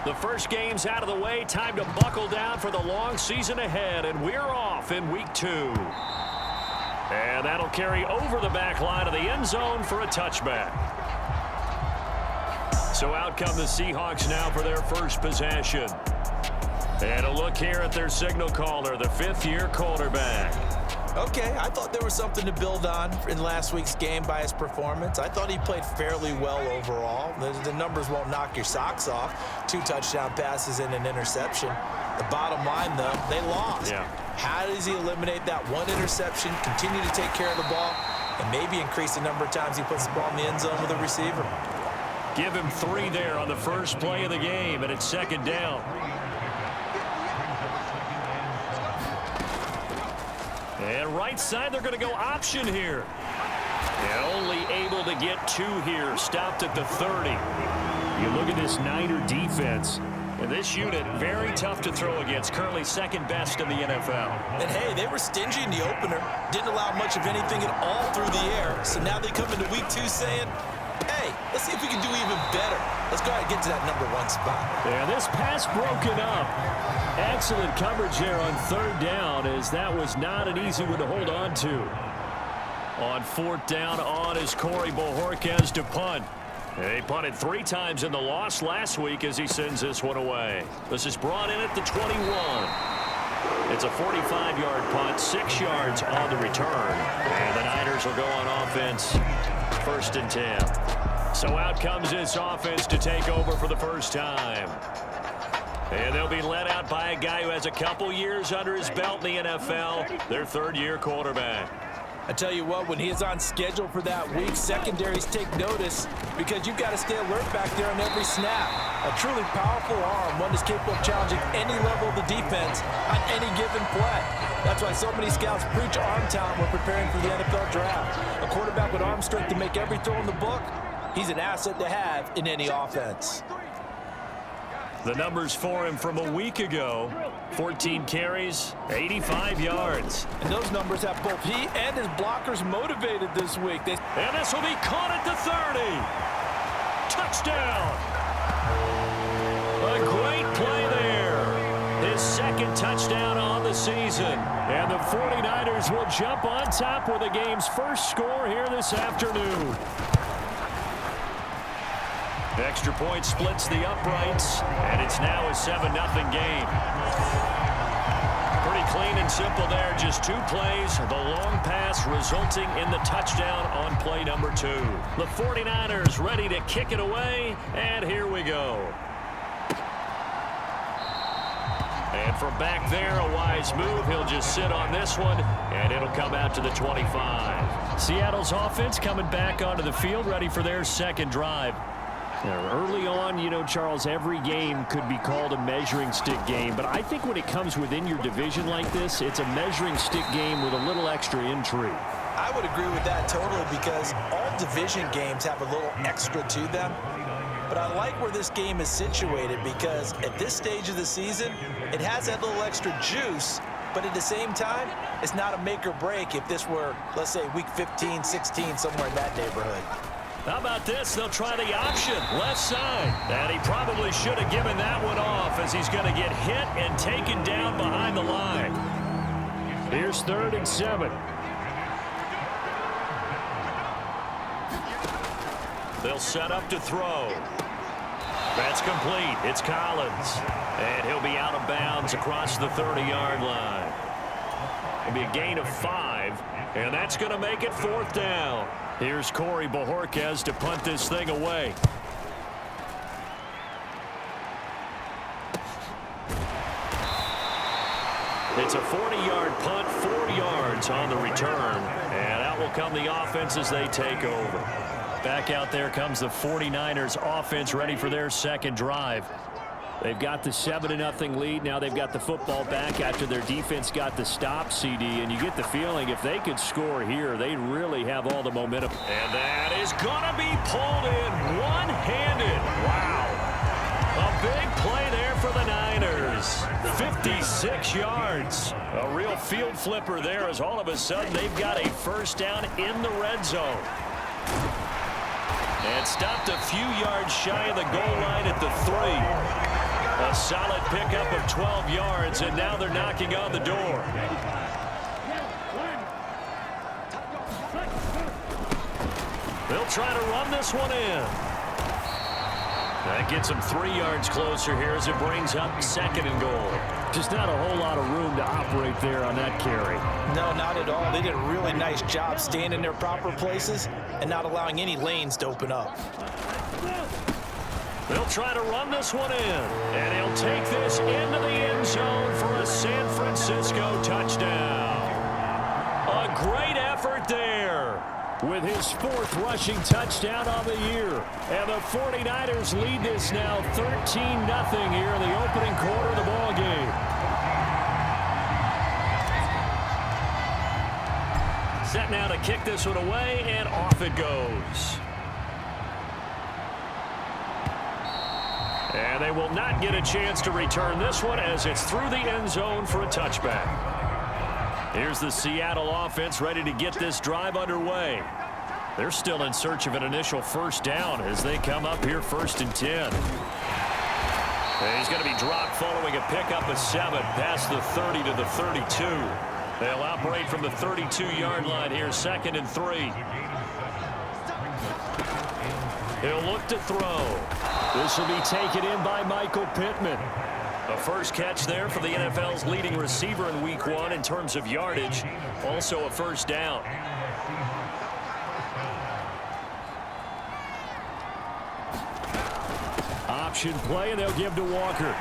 The first game's out of the way. Time to buckle down for the long season ahead, and we're off in week 2. And that'll carry over the back line of the end zone for a touchback. So out come the Seahawks now for their first possession. And a look here at their signal caller, the fifth-year quarterback. Okay, I thought there was something to build on in last week's game by his performance. I thought he played fairly well overall. The numbers won't knock your socks off. 2 touchdown passes and an interception. The bottom line, though, they lost. Yeah. How does he eliminate that one interception, continue to take care of the ball, and maybe increase the number of times he puts the ball in the end zone with a receiver? Give him 3 there on the first play of the game, and it's second down. And right side, they're going to go option here. And only able to get 2 here. Stopped at the 30. You look at this Niner defense. And this unit, very tough to throw against. Currently second best in the NFL. And, hey, they were stingy in the opener. Didn't allow much of anything at all through the air. So now they come into week 2 saying, hey, let's see if we can do even better. Let's go ahead and get to that number 1 spot. Yeah, this pass broken up. Excellent coverage there on third down, as that was not an easy one to hold on to. On fourth down on is Corey Bojorquez to punt. He punted 3 times in the loss last week as he sends this one away. This is brought in at the 21. It's a 45-yard punt, 6 yards on the return. And the Niners will go on offense, 1st and 10. So out comes this offense to take over for the first time. And they'll be led out by a guy who has a couple years under his belt in the NFL, their 3rd-year quarterback. I tell you what, when he is on schedule for that week, secondaries take notice because you've got to stay alert back there on every snap. A truly powerful arm, one that's capable of challenging any level of the defense on any given play. That's why so many scouts preach arm talent when preparing for the NFL draft. A quarterback with arm strength to make every throw in the book, he's an asset to have in any offense. The numbers for him from a week ago, 14 carries, 85 yards. And those numbers have both he and his blockers motivated this week. And this will be caught at the 30. Touchdown. A great play there. His 2nd touchdown on the season. And the 49ers will jump on top with the game's first score here this afternoon. Extra point splits the uprights, and it's now a 7-0 game. Pretty clean and simple there, just 2 plays. The long pass resulting in the touchdown on play number 2. The 49ers ready to kick it away, and here we go. And from back there, a wise move. He'll just sit on this one, and it'll come out to the 25. Seattle's offense coming back onto the field, ready for their 2nd drive. Early on, you know, Charles, every game could be called a measuring stick game. But I think when it comes within your division like this, it's a measuring stick game with a little extra intrigue. I would agree with that totally because all division games have a little extra to them. But I like where this game is situated because at this stage of the season, it has that little extra juice. But at the same time, it's not a make or break if this were, let's say, week 15, 16, somewhere in that neighborhood. How about this? They'll try the option, left side. And he probably should have given that one off as he's going to get hit and taken down behind the line. Here's 3rd and 7. They'll set up to throw. That's complete. It's Collins. And he'll be out of bounds across the 30-yard line. It'll be a gain of 5, and that's going to make it 4th down. Here's Corey Bojorquez to punt this thing away. It's a 40-yard punt, 4 yards on the return. And out will come the offense as they take over. Back out there comes the 49ers offense ready for their 2nd drive. They've got the 7-0 lead. Now they've got the football back after their defense got the stop, CD. And you get the feeling if they could score here, they really have all the momentum. And that is going to be pulled in one-handed. Wow. A big play there for the Niners. 56 yards. A real field flipper there as all of a sudden they've got a first down in the red zone. And stopped a few yards shy of the goal line at the 3. A solid pickup of 12 yards, and now they're knocking on the door. They'll try to run this one in. That gets them 3 yards closer here as it brings up 2nd and goal. Just not a whole lot of room to operate there on that carry. No, not at all. They did a really nice job staying in their proper places and not allowing any lanes to open up. They'll try to run this one in, and he'll take this into the end zone for a San Francisco touchdown. A great effort there with his 4th rushing touchdown on the year. And the 49ers lead this now 13-0 here in the opening quarter of the ball game. Set now to kick this one away, and off it goes. And they will not get a chance to return this one as it's through the end zone for a touchback. Here's the Seattle offense ready to get this drive underway. They're still in search of an initial first down as they come up here 1st and 10. And he's going to be dropped following a pickup of 7 past the 30 to the 32. They'll operate from the 32-yard line here, 2nd and 3. He'll look to throw. This will be taken in by Michael Pittman. A first catch there for the NFL's leading receiver in Week 1 in terms of yardage. Also a first down. Option play, and they'll give to Walker.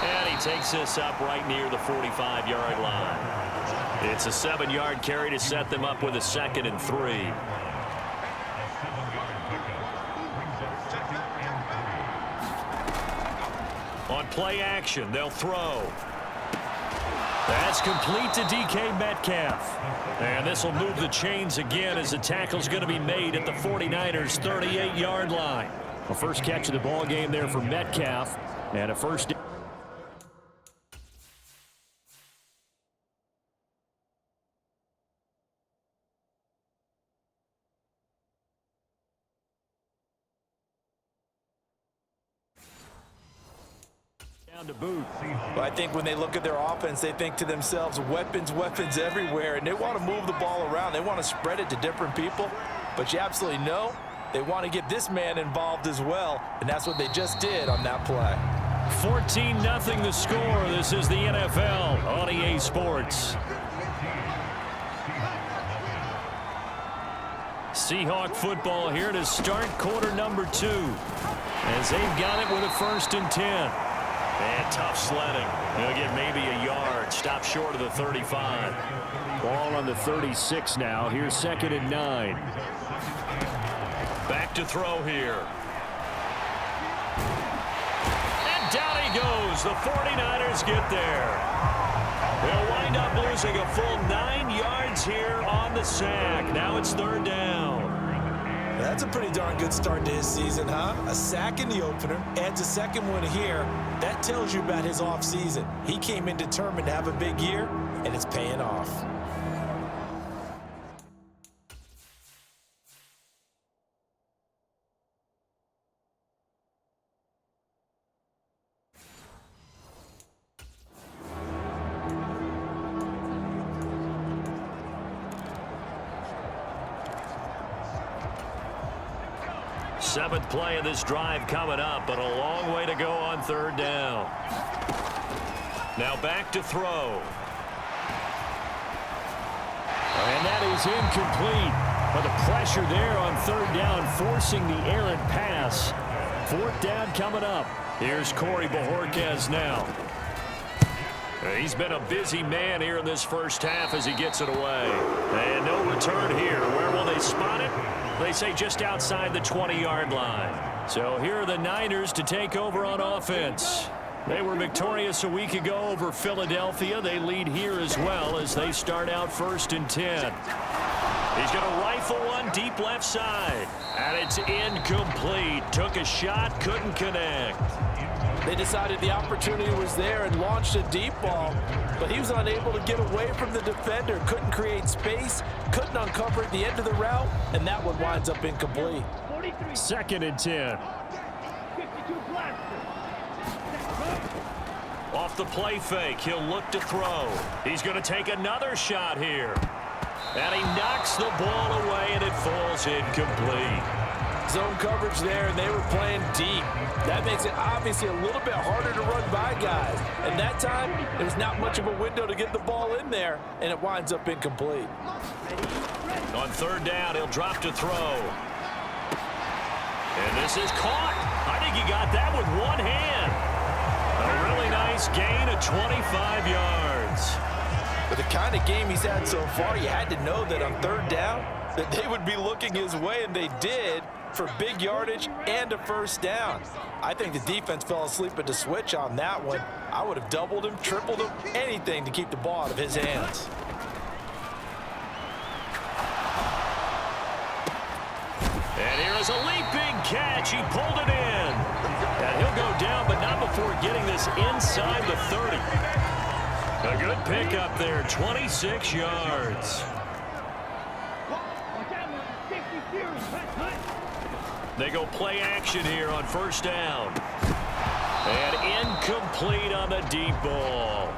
And he takes this up right near the 45-yard line. It's a 7-yard carry to set them up with a 2nd and 3. On play action, they'll throw. That's complete to DK Metcalf. And this will move the chains again as the tackle's going to be made at the 49ers' 38-yard line. A first catch of the ball game there for Metcalf, and a first. Down to boot. Well, I think when they look at their offense, they think to themselves, weapons, weapons everywhere, and they want to move the ball around. They want to spread it to different people, but you absolutely know they want to get this man involved as well, and that's what they just did on that play. 14-0 the score. This is the NFL on EA Sports. Seahawk football here to start quarter number 2 as they've got it with a 1st and 10. And tough sledding. He'll get maybe a yard. Stop short of the 35. Ball on the 36 now. Here's 2nd and 9. Back to throw here. And down he goes. The 49ers get there. They'll wind up losing a full 9 yards here on the sack. Now it's 3rd down. That's a pretty darn good start to his season, huh? A sack in the opener, adds a 2nd one here. That tells you about his offseason. He came in determined to have a big year, and it's paying off. Seventh play of this drive coming up, but a long way to go on 3rd down. Now back to throw. And that is incomplete. But the pressure there on 3rd down, forcing the errant pass. 4th down coming up. Here's Corey Bojorquez now. He's been a busy man here in this first half as he gets it away. And no return here. Where will they spot it? They say just outside the 20-yard line. So here are the Niners to take over on offense. They were victorious a week ago over Philadelphia. They lead here as well as they start out 1st and 10. He's going to rifle one deep left side. And it's incomplete. Took a shot, couldn't connect. They decided the opportunity was there and launched a deep ball, but he was unable to get away from the defender, couldn't create space, couldn't uncover at the end of the route, and that one winds up incomplete. 2nd and 10. Off the play fake, he'll look to throw. He's going to take another shot here. And he knocks the ball away, and it falls incomplete. Zone coverage there, and they were playing deep. That makes it obviously a little bit harder to run by guys. And that time, there was not much of a window to get the ball in there, and it winds up incomplete. On third down, he'll drop to throw. And this is caught. I think he got that with one hand. A really nice gain of 25 yards. With the kind of game he's had so far, you had to know that on third down that they would be looking his way, and they did, for big yardage and a first down. I think the defense fell asleep at the switch on that one. I would have doubled him, tripled him, anything to keep the ball out of his hands. And here is a leaping catch. He pulled it in. And he'll go down, but not before getting this inside the 30. A good pickup there, 26 yards. They go play action here on first down. And incomplete on the deep ball.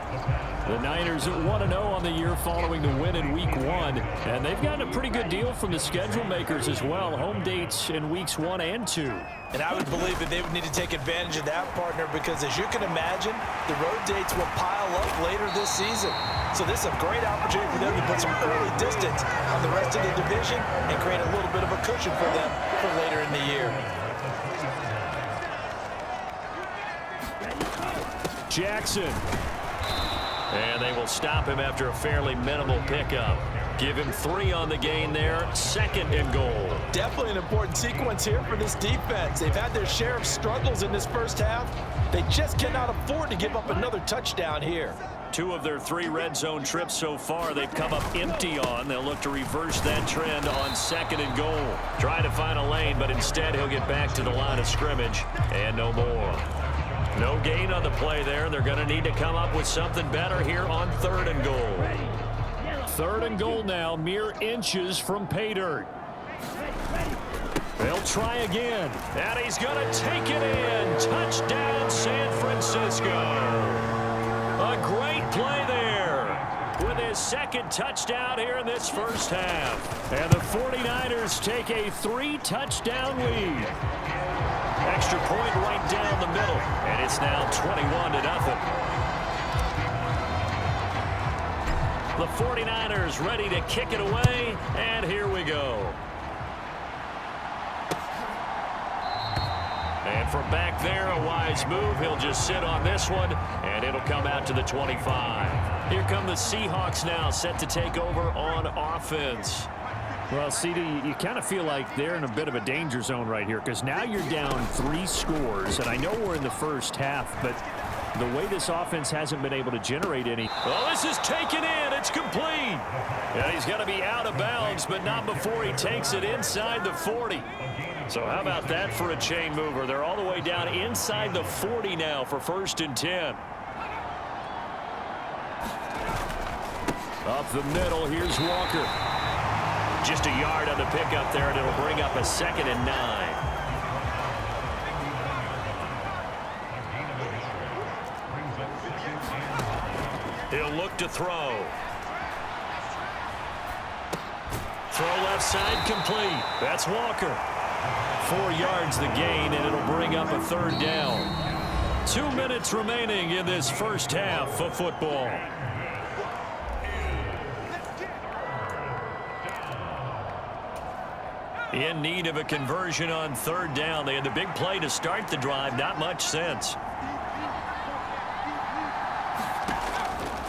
The Niners at 1-0 on the year following the win in Week 1. And they've gotten a pretty good deal from the schedule makers as well. Home dates in Weeks 1 and 2. And I would believe that they would need to take advantage of that, partner, because as you can imagine, the road dates will pile up later this season. So this is a great opportunity for them to put some early distance on the rest of the division and create a little bit of a cushion for them for later in the year. Jackson. And they will stop him after a fairly minimal pickup. Give him 3 on the gain there. 2nd and goal. Definitely an important sequence here for this defense. They've had their share of struggles in this first half. They just cannot afford to give up another touchdown here. 2 of their 3 red zone trips so far they've come up empty on. They'll look to reverse that trend on 2nd and goal. Try to find a lane, but instead he'll get back to the line of scrimmage. And no more. No gain on the play there. They're going to need to come up with something better here on 3rd and goal. 3rd and goal now, mere inches from pay dirt. They'll try again. And he's going to take it in. Touchdown, San Francisco. A great play there with his 2nd touchdown here in this first half. And the 49ers take a 3-touchdown lead. Extra point right down the middle, and it's now 21-0. The 49ers ready to kick it away, and here we go. And from back there, a wise move. He'll just sit on this one, and it'll come out to the 25. Here come the Seahawks now, set to take over on offense. Well, CD, you kind of feel like they're in a bit of a danger zone right here because now you're down 3 scores, and I know we're in the first half, but the way this offense hasn't been able to generate any. Well, this is taken in. It's complete. And he's going to be out of bounds, but not before he takes it inside the 40. So how about that for a chain mover? They're all the way down inside the 40 now for 1st and 10. Up the middle, here's Walker. Just a yard on the pickup there, and it'll bring up a 2nd and 9. He'll look to throw. Throw left side complete. That's Walker. 4 yards the gain, and it'll bring up a 3rd down. 2 minutes remaining in this first half of football. In need of a conversion on 3rd down. They had the big play to start the drive. Not much sense.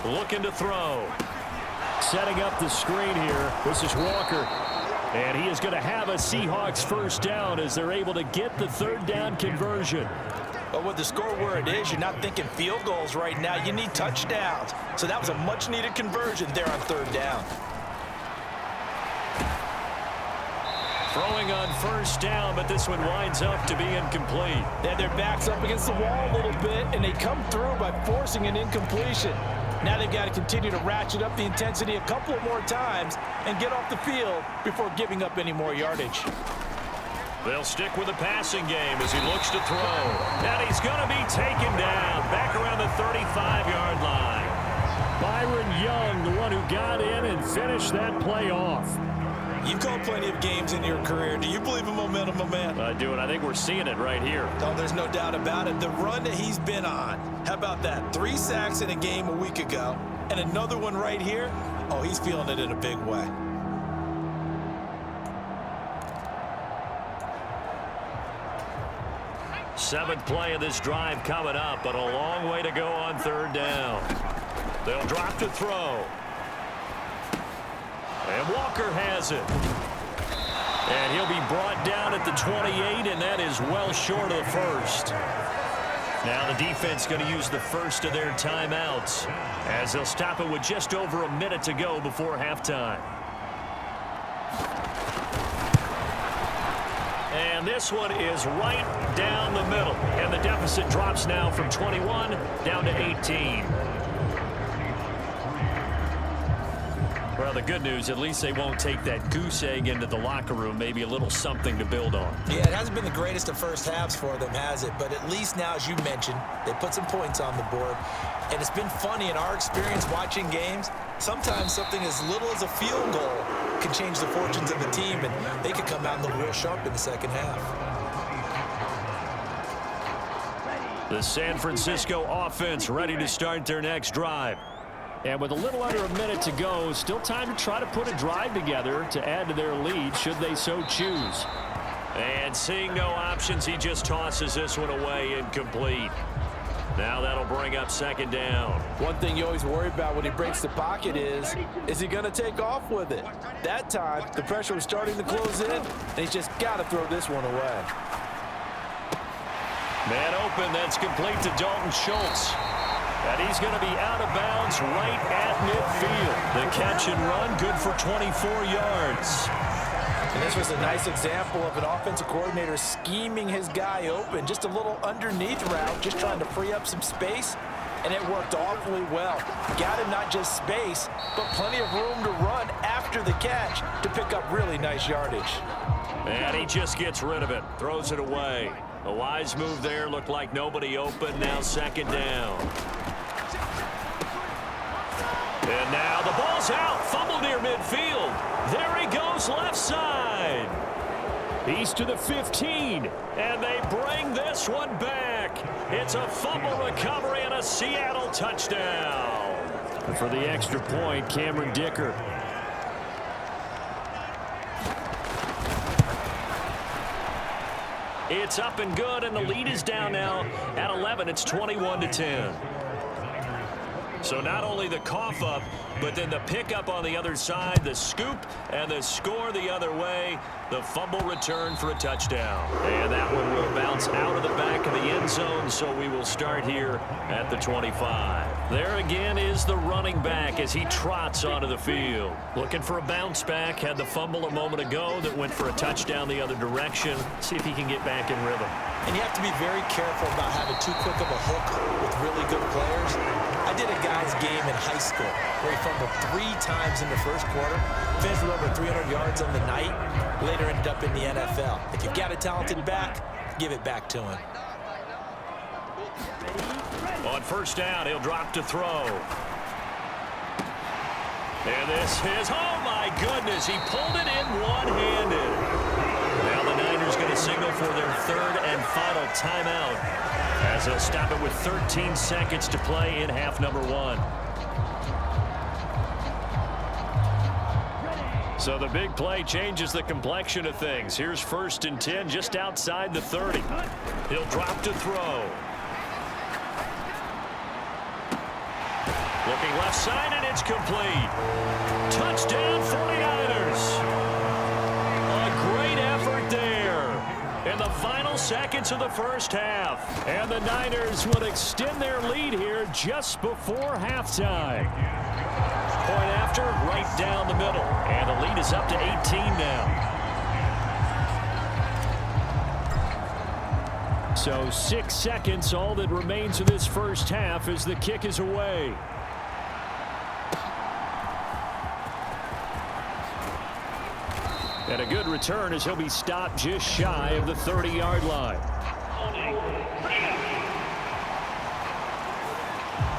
Looking to throw. Setting up the screen here. This is Walker. And he is going to have a Seahawks 1st down as they're able to get the 3rd down conversion. But with the score where it is, you're not thinking field goals right now. You need touchdowns. So that was a much-needed conversion there on 3rd down. Throwing on 1st down, but this one winds up to be incomplete. They had their backs up against the wall a little bit, and they come through by forcing an incompletion. Now they've got to continue to ratchet up the intensity a couple of more times and get off the field before giving up any more yardage. They'll stick with the passing game as he looks to throw. And he's going to be taken down back around the 35-yard line. Byron Young, the one who got in and finished that play off. You've called plenty of games in your career. Do you believe in momentum, my man? I do, and I think we're seeing it right here. Oh, there's no doubt about it. The run that he's been on. How about that? 3 sacks in a game a week ago, and another one right here. Oh, he's feeling it in a big way. Seventh play of this drive coming up, but a long way to go on third down. They'll drop to throw. And Walker has it. And he'll be brought down at the 28, and that is well short of the first. Now the defense going to use the first of their timeouts as they'll stop it with just over a minute to go before halftime. And this one is right down the middle. And the deficit drops now from 21 down to 18. Well, the good news, at least they won't take that goose egg into the locker room. Maybe a little something to build on. Yeah, it hasn't been the greatest of first halves for them, has it? But at least now, as you mentioned, they put some points on the board. And it's been funny in our experience watching games. Sometimes something as little as a field goal can change the fortunes of the team, and they could come out and look real sharp in the second half. The San Francisco offense ready to start their next drive. And with a little under a minute to go, still time to try to put a drive together to add to their lead should they so choose. And seeing no options, he just tosses this one away incomplete. Now that'll bring up second down. One thing you always worry about when he breaks the pocket is he going to take off with it? That time, the pressure was starting to close in, and he's just got to throw this one away. Man open, that's complete to Dalton Schultz. And he's going to be out of bounds right at midfield. The catch and run, good for 24 yards. And this was a nice example of an offensive coordinator scheming his guy open. Just a little underneath route, just trying to free up some space, and it worked awfully well. Got him not just space, but plenty of room to run after the catch to pick up really nice yardage. And he just gets rid of it, throws it away. A wise move there, looked like nobody open, now second down. And now the ball's out, fumble near midfield. There he goes left side. He's to the 15, and they bring this one back. It's a fumble recovery and a Seattle touchdown. And for the extra point, Cameron Dicker. It's up and good, and the lead is down now at 11. It's 21-10. So not only the cough up, but then the pickup on the other side, the scoop, and the score the other way. The fumble return for a touchdown. And that one will bounce out of the back of the end zone, so we will start here at the 25. There again is the running back as he trots onto the field. Looking for a bounce back. Had the fumble a moment ago that went for a touchdown the other direction. See if he can get back in rhythm. And you have to be very careful about having too quick of a hook with really good players. I did a guy's game in high school where he fumbled 3 times in the first quarter, finished with over 300 yards on the night, later ended up in the NFL. If you've got a talented back, give it back to him. On first down, he'll drop to throw. And this is, oh my goodness, he pulled it in one-handed. Now the Niners going to signal for their third and final timeout as they'll stop it with 13 seconds to play in half number 1. So the big play changes the complexion of things. Here's 1st and 10 just outside the 30. He'll drop to throw. Looking left side, and it's complete. Touchdown 49ers. A great effort there in the final seconds of the first half. And the Niners will extend their lead here just before halftime. Point after, right down the middle. And the lead is up to 18 now. So 6 seconds, all that remains of this first half as the kick is away. And a good return as he'll be stopped just shy of the 30-yard line.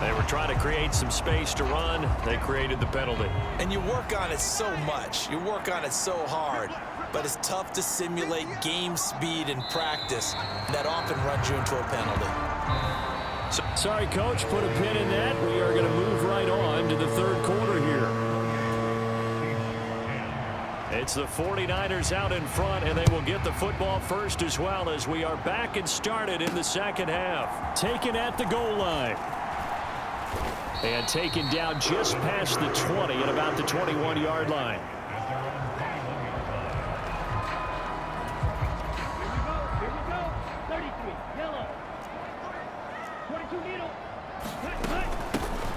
They were trying to create some space to run. They created the penalty. And you work on it so much. You work on it so hard. But it's tough to simulate game speed in practice. That often runs you into a penalty. Sorry, Coach. Put a pin in that. We are going to move right on to the third quarter here. It's the 49ers out in front, and they will get the football first as well as we are back and started in the second half. Taken at the goal line. And taken down just past the 20 at about the 21-yard line. Here we go. 33, yellow. 22 needle.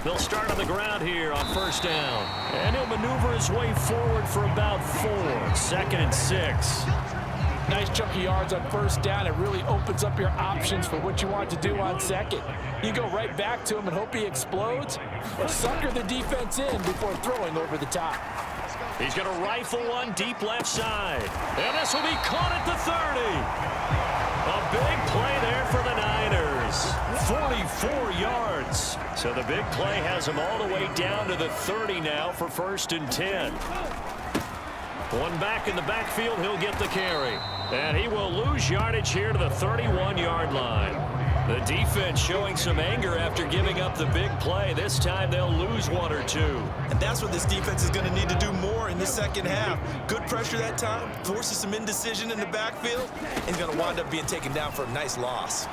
They'll start on the ground here on first down. And he'll maneuver his way forward for about 4. 2nd and 6. Nice chunk of yards on first down. It really opens up your options for what you want to do on second. You go right back to him and hope he explodes, or sucker the defense in before throwing over the top. He's going to rifle one deep left side. And this will be caught at the 30. A big play there for the Niners. 44 yards. So the big play has him all the way down to the 30 now for 1st and 10. One back in the backfield, he'll get the carry. And he will lose yardage here to the 31-yard line. The defense showing some anger after giving up the big play. This time they'll lose 1 or 2. And that's what this defense is going to need to do more in the second half. Good pressure that time, forces some indecision in the backfield, and he's going to wind up being taken down for a nice loss.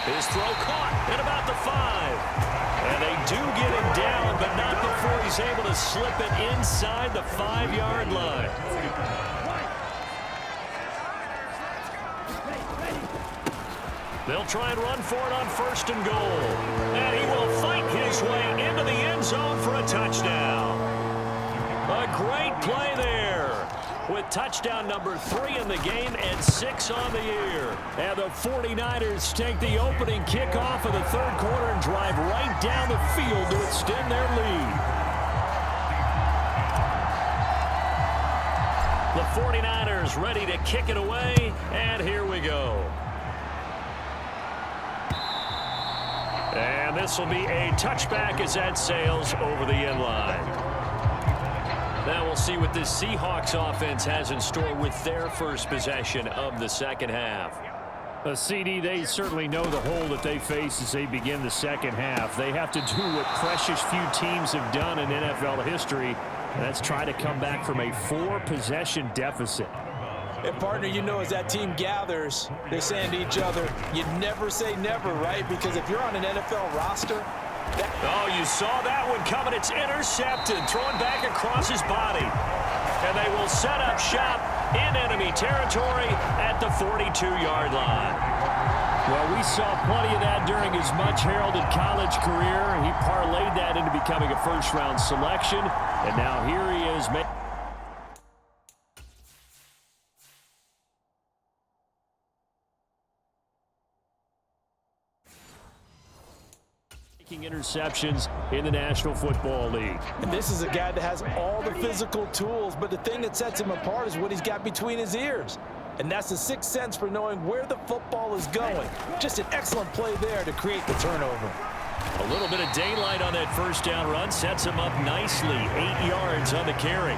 His throw caught at about the 5. And they do get him down, but not before he's able to slip it inside the 5-yard line. They'll try and run for it on 1st and goal. And he will fight his way into the end zone for a touchdown. A great play there, with touchdown number 3 in the game and 6 on the year. And the 49ers take the opening kickoff of the third quarter and drive right down the field to extend their lead. The 49ers ready to kick it away, and here we go. And this will be a touchback as that sails over the end line. Now we'll see what this Seahawks offense has in store with their first possession of the second half. CD, they certainly know the hole that they face as they begin the second half. They have to do what precious few teams have done in NFL history, and that's try to come back from a 4-possession deficit. And partner, you know, as that team gathers, they're saying to each other, you never say never, right? Because if you're on an NFL roster, oh, you saw that one coming. It's intercepted, thrown back across his body. And they will set up shop in enemy territory at the 42-yard line. Well, we saw plenty of that during his much-heralded college career. He parlayed that into becoming a first-round selection. And now here he is. Interceptions in the National Football League. And this is a guy that has all the physical tools, but the thing that sets him apart is what he's got between his ears. And that's the sixth sense for knowing where the football is going. Just an excellent play there to create the turnover. A little bit of daylight on that first down run sets him up nicely. 8 yards on the carry.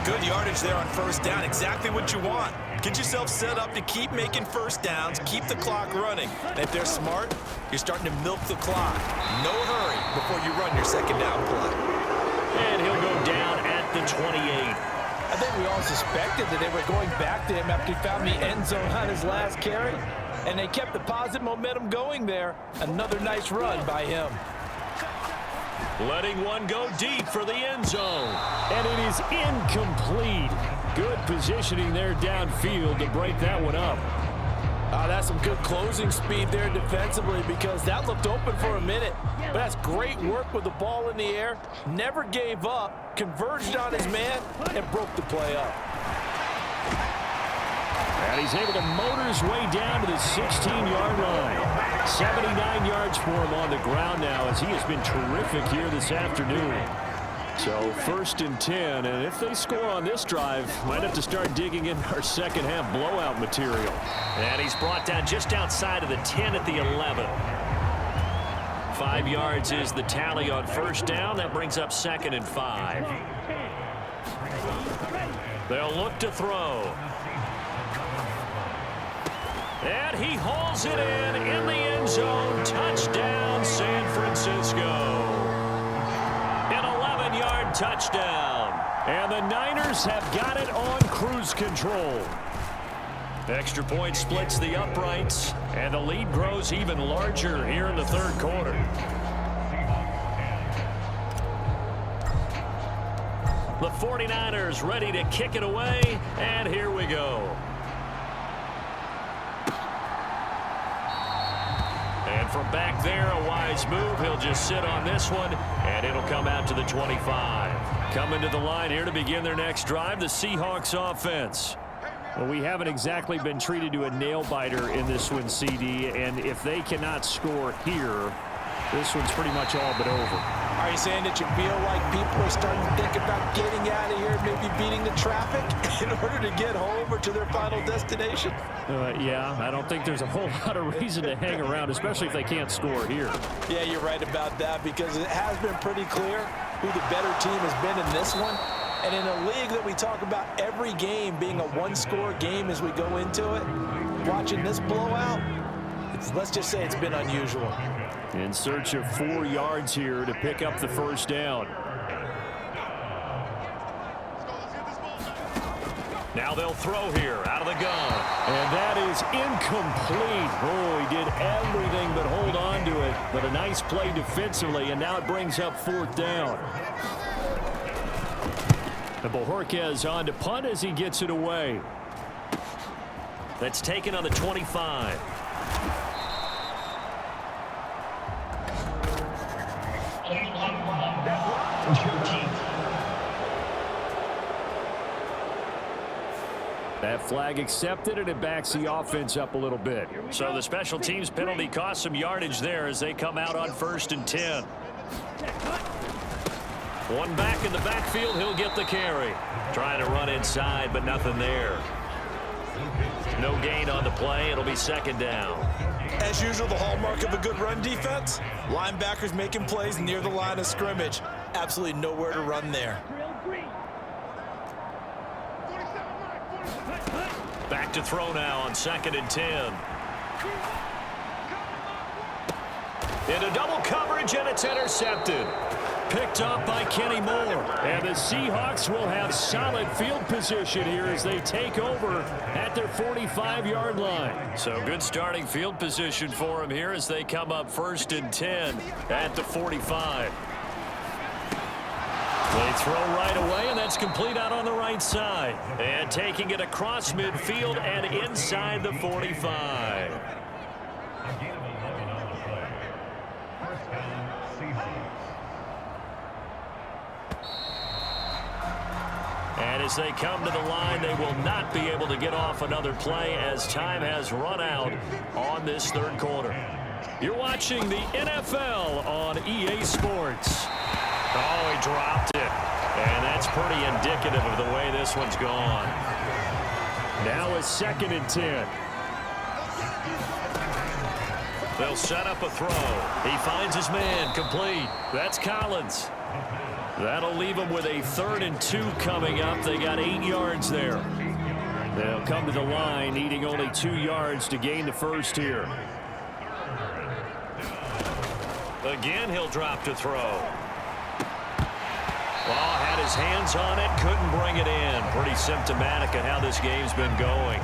Good yardage there on first down. Exactly what you want. Get yourself set up to keep making first downs, keep the clock running. And if they're smart, you're starting to milk the clock. No hurry before you run your second down play. And he'll go down at the 28. I think we all suspected that they were going back to him after he found the end zone on his last carry. And they kept the positive momentum going there. Another nice run by him. Letting one go deep for the end zone. And it is incomplete. Good positioning there downfield to break that one up. That's some good closing speed there defensively, because that looked open for a minute. But that's great work with the ball in the air. Never gave up, converged on his man, and broke the play up. And he's able to motor his way down to the 16-yard line. 79 yards for him on the ground now, as he has been terrific here this afternoon. So 1st and 10, and if they score on this drive, might have to start digging in our second half blowout material. And he's brought down just outside of the 10 at the 11. 5 yards is the tally on 1st down. That brings up 2nd and 5. They'll look to throw. And he hauls it in the end zone. Touchdown, San Francisco. An 11-yard touchdown. And the Niners have got it on cruise control. Extra point splits the uprights, and the lead grows even larger here in the 3rd quarter. The 49ers ready to kick it away, and here we go. And from back there, a wise move. He'll just sit on this one, and it'll come out to the 25. Coming to the line here to begin their next drive, the Seahawks offense. Well, we haven't exactly been treated to a nail-biter in this one, CD, and if they cannot score here, this one's pretty much all but over. Are you saying that you feel like people are starting to think about getting out of here, maybe beating the traffic in order to get home or to their final destination? Yeah, I don't think there's a whole lot of reason to hang around, especially if they can't score here. Yeah, you're right about that, because it has been pretty clear who the better team has been in this one. And in a league that we talk about every game being a one-score game as we go into it, watching this blowout, let's just say it's been unusual. In search of 4 yards here to pick up the 1st down. Now they'll throw here out of the gun. And that is incomplete. Oh, he did everything but hold on to it. But a nice play defensively, and now it brings up 4th down. And Bojorquez on to punt as he gets it away. That's taken on the 25. That flag accepted, and it backs the offense up a little bit. So the special teams penalty cost some yardage there as they come out on 1st and 10. One back in the backfield, he'll get the carry. Trying to run inside, but nothing there. No gain on the play. It'll be 2nd down. As usual, the hallmark of a good run defense, linebackers making plays near the line of scrimmage. Absolutely nowhere to run there. Back to throw now on 2nd and 10. Into double coverage, and it's intercepted. Picked up by Kenny Moore. And the Seahawks will have solid field position here as they take over at their 45-yard line. So good starting field position for them here as they come up 1st and 10 at the 45. They throw right away, and that's complete out on the right side. And taking it across midfield and inside the 45. And as they come to the line, they will not be able to get off another play as time has run out on this 3rd quarter. You're watching the NFL on EA Sports. Oh, he dropped it. And that's pretty indicative of the way this one's gone. Now it's 2nd and 10. They'll set up a throw. He finds his man, complete. That's Collins. That'll leave them with a 3rd and 2 coming up. They got 8 yards there. They'll come to the line needing only 2 yards to gain the 1st here. Again, he'll drop to throw. Well, had his hands on it, couldn't bring it in. Pretty symptomatic of how this game's been going.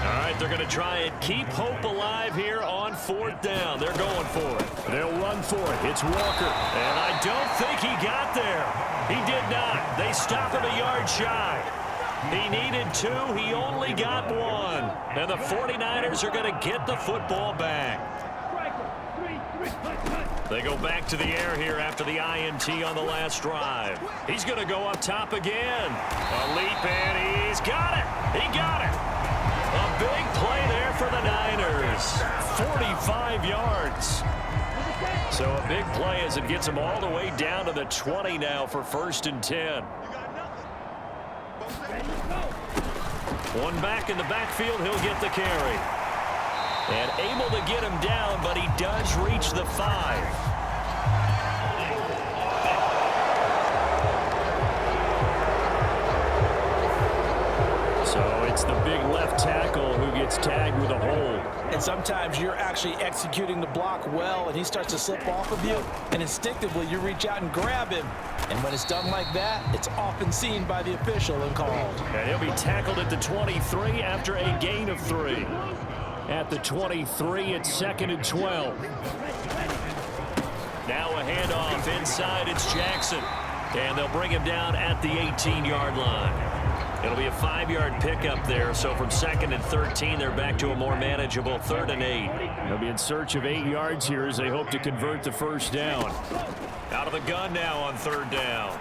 All right, they're going to try and keep hope alive here on 4th down. They're going for it. They'll run for it. It's Walker. And I don't think he got there. He did not. They stop him a yard shy. He needed 2. He only got 1. And the 49ers are going to get the football back. They go back to the air here after the INT on the last drive. He's going to go up top again. A leap, and he's got it. He got it. A big play there for the Niners. 45 yards. So a big play as it gets him all the way down to the 20 now for 1st and 10. One back in the backfield, he'll get the carry. And able to get him down, but he does reach the 5. So it's the big left tackle who gets tagged with a hold. And sometimes you're actually executing the block well, and he starts to slip off of you, and instinctively you reach out and grab him. And when it's done like that, it's often seen by the official and called. And he'll be tackled at the 23 after a gain of 3. At the 23, it's 2nd and 12. Now a handoff inside, it's Jackson. And they'll bring him down at the 18-yard line. It'll be a 5-yard pickup there, so from 2nd and 13, they're back to a more manageable 3rd and 8. They'll be in search of 8 yards here as they hope to convert the first down. Out of the gun now on 3rd down.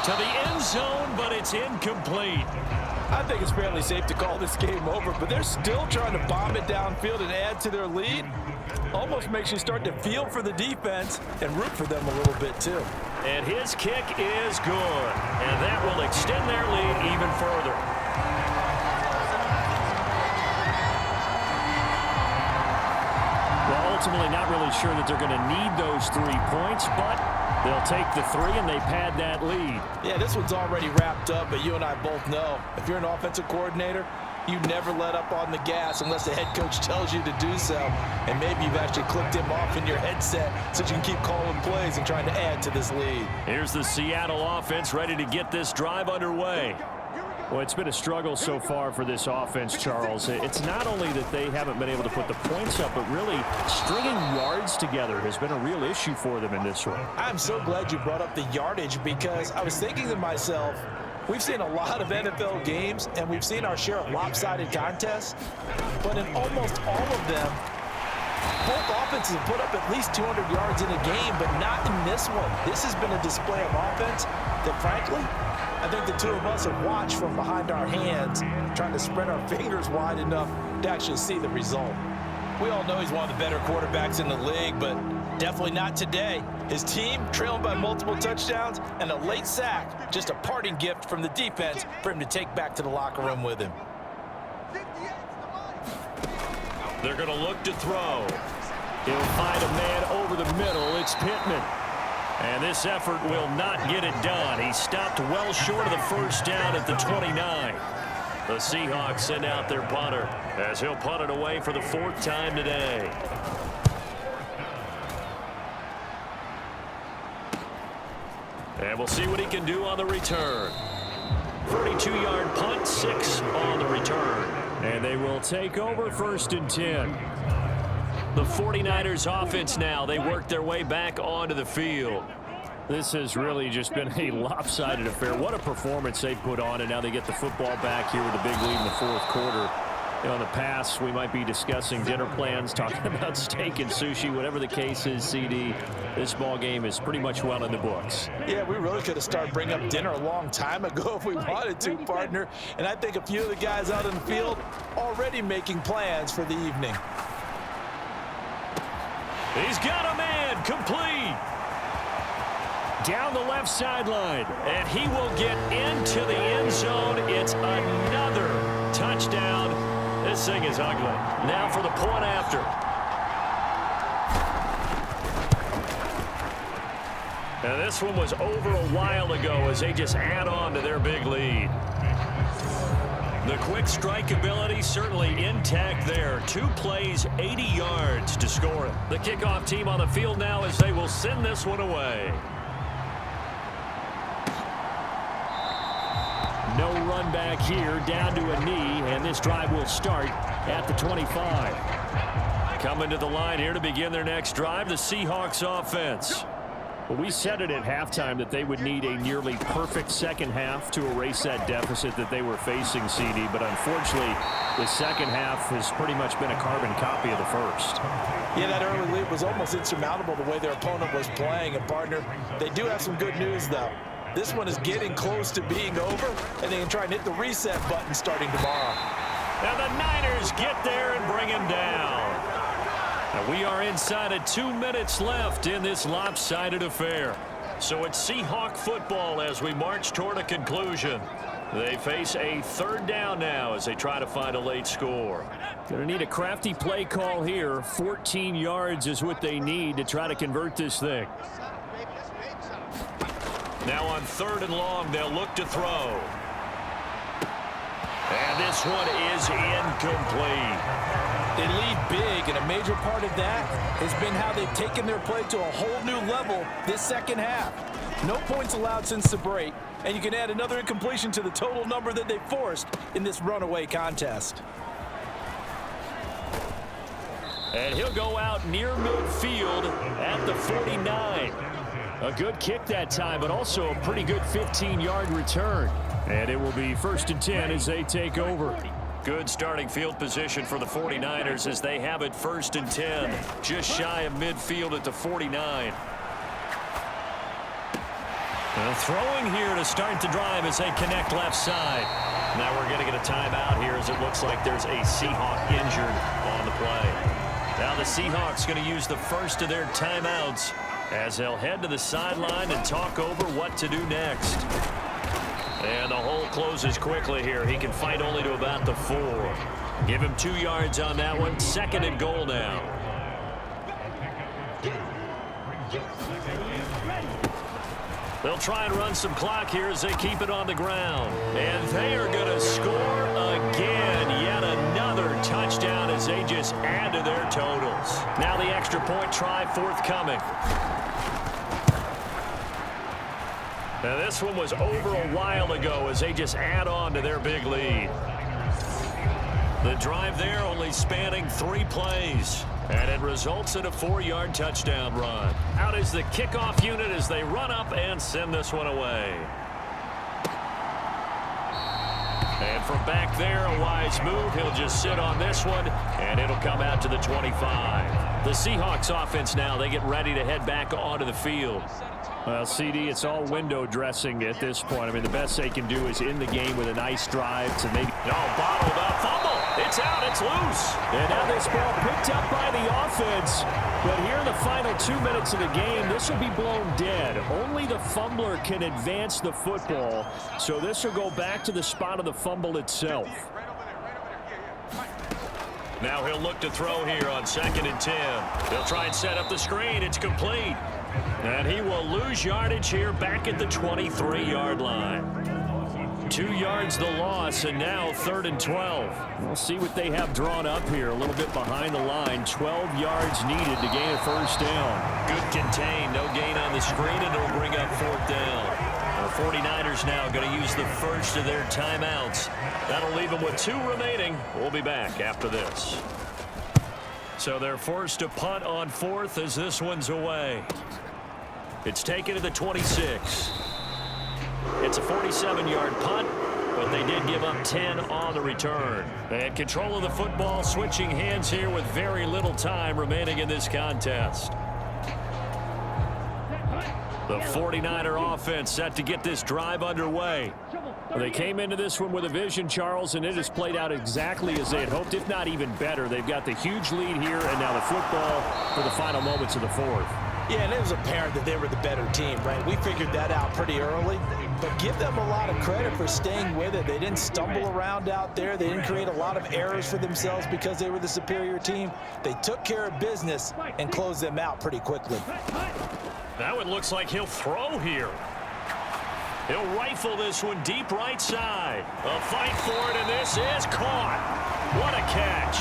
To the end zone, but it's incomplete. I think it's fairly safe to call this game over, but they're still trying to bomb it downfield and add to their lead. Almost makes you start to feel for the defense and root for them a little bit too. And his kick is good, and that will extend their lead even further. Well, ultimately not really sure that they're going to need those 3 points, but they'll take the 3 and they pad that lead. Yeah, this one's already wrapped up, but you and I both know if you're an offensive coordinator, you never let up on the gas unless the head coach tells you to do so. And maybe you've actually clicked him off in your headset so you can keep calling plays and trying to add to this lead. Here's the Seattle offense ready to get this drive underway. Well, it's been a struggle so far for this offense, Charles. It's not only that they haven't been able to put the points up, but really stringing yards together has been a real issue for them in this one. I'm so glad you brought up the yardage because I was thinking to myself, we've seen a lot of NFL games, and we've seen our share of lopsided contests, but in almost all of them, both offenses have put up at least 200 yards in a game, but not in this one. This has been a display of offense that, frankly, I think the two of us have watched from behind our hands, trying to spread our fingers wide enough to actually see the result. We all know he's one of the better quarterbacks in the league, but definitely not today. His team trailing by multiple touchdowns and a late sack, just a parting gift from the defense for him to take back to the locker room with him. They're going to look to throw. He'll find a man over the middle. It's Pittman. And this effort will not get it done. He stopped well short of the first down at the 29. The Seahawks send out their punter as he'll punt it away for the 4th time today. And we'll see what he can do on the return. 32-yard punt, 6 on the return. And they will take over 1st and 10. The 49ers offense now, they work their way back onto the field. This has really just been a lopsided affair. What a performance they put on, and now they get the football back here with a big lead in the 4th quarter. You know, in the past, we might be discussing dinner plans, talking about steak and sushi, whatever the case is, CD. This ball game is pretty much well in the books. Yeah, we really could have started bringing up dinner a long time ago if we wanted to, partner. And I think a few of the guys out in the field already making plans for the evening. He's got a man, complete. Down the left sideline. And he will get into the end zone. It's another touchdown. This thing is ugly. Now for the point after. And this one was over a while ago as they just add on to their big lead. The quick strike ability certainly intact there. 2 plays, 80 yards to score it. The kickoff team on the field now as they will send this one away. No run back here, down to a knee, and this drive will start at the 25. Coming to the line here to begin their next drive, the Seahawks offense. Well, we said it at halftime that they would need a nearly perfect second half to erase that deficit that they were facing, CD, but unfortunately, the second half has pretty much been a carbon copy of the first. Yeah, that early lead was almost insurmountable the way their opponent was playing, and partner, they do have some good news, though. This one is getting close to being over, and they can try and hit the reset button starting tomorrow. Now the Niners get there and bring him down. And we are inside of 2 minutes left in this lopsided affair. So it's Seahawk football as we march toward a conclusion. They face a third down now as they try to find a late score. Going to need a crafty play call here. 14 yards is what they need to try to convert this thing. Now on 3rd and long, they'll look to throw. And this one is incomplete. They lead big, and a major part of that has been how they've taken their play to a whole new level this second half. No points allowed since the break, and you can add another incompletion to the total number that they forced in this runaway contest. And he'll go out near midfield at the 49. A good kick that time, but also a pretty good 15-yard return. And it will be 1st and 10 as they take over. Good starting field position for the 49ers as they have it 1st and 10. Just shy of midfield at the 49. And throwing here to start the drive as they connect left side. Now we're going to get a timeout here as it looks like there's a Seahawk injured on the play. Now the Seahawks going to use the first of their timeouts as they'll head to the sideline and talk over what to do next. And the hole closes quickly here. He can fight only to about the 4. Give him 2 yards on that one. 2nd and goal now. They'll try and run some clock here as they keep it on the ground. And they are going to score again. Yet another touchdown as they just add to their totals. Now the extra point try forthcoming. Now this one was over a while ago as they just add on to their big lead. The drive there only spanning 3 plays. And it results in a 4-yard touchdown run. Out is the kickoff unit as they run up and send this one away. And from back there, a wise move. He'll just sit on this one, and it'll come out to the 25. The Seahawks offense now, they get ready to head back onto the field. Well, CD, it's all window dressing at this point. I mean, the best they can do is in the game with a nice drive to maybe... bottled up, fumble. It's out, it's loose. And now this ball picked up by the offense. But here in the final 2 minutes of the game, this will be blown dead. Only the fumbler can advance the football. So this will go back to the spot of the fumble itself. Now he'll look to throw here on 2nd and 10. They'll try and set up the screen. It's complete. And he will lose yardage here back at the 23-yard line. 2 yards the loss, and now 3rd and 12. We'll see what they have drawn up here. A little bit behind the line. 12 yards needed to gain a 1st down. Good contain. No gain on the screen, and it'll bring up 4th down. The 49ers now going to use the first of their timeouts. That'll leave them with 2 remaining. We'll be back after this. So they're forced to punt on 4th as this one's away. It's taken to the 26. It's a 47-yard punt, but they did give up 10 on the return. And control of the football, switching hands here with very little time remaining in this contest. The 49er offense set to get this drive underway. They came into this one with a vision, Charles, and it has played out exactly as they had hoped, if not even better. They've got the huge lead here, and now the football for the final moments of the 4th. Yeah, and it was apparent that they were the better team, right? We figured that out pretty early, but give them a lot of credit for staying with it. They didn't stumble around out there. They didn't create a lot of errors for themselves because they were the superior team. They took care of business and closed them out pretty quickly. Now it looks like he'll throw here. He'll rifle this one deep right side. A fight for it, and this is caught. What a catch.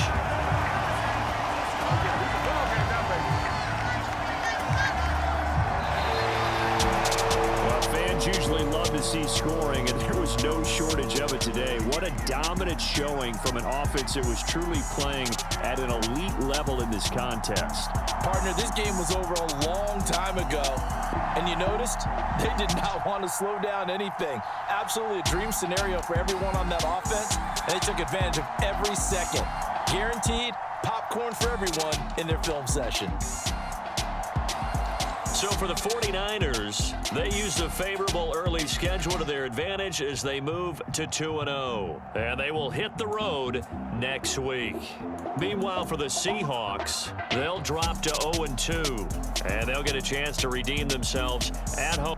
Usually love to see scoring, and there was no shortage of it today. What a dominant showing from an offense that was truly playing at an elite level in this contest. Partner, this game was over a long time ago, and you noticed they did not want to slow down anything. Absolutely a dream scenario for everyone on that offense, and they took advantage of every second. Guaranteed popcorn for everyone in their film session. So for the 49ers, they used a favorable early schedule to their advantage as they move to 2-0. And they will hit the road next week. Meanwhile, for the Seahawks, they'll drop to 0-2. And they'll get a chance to redeem themselves at home.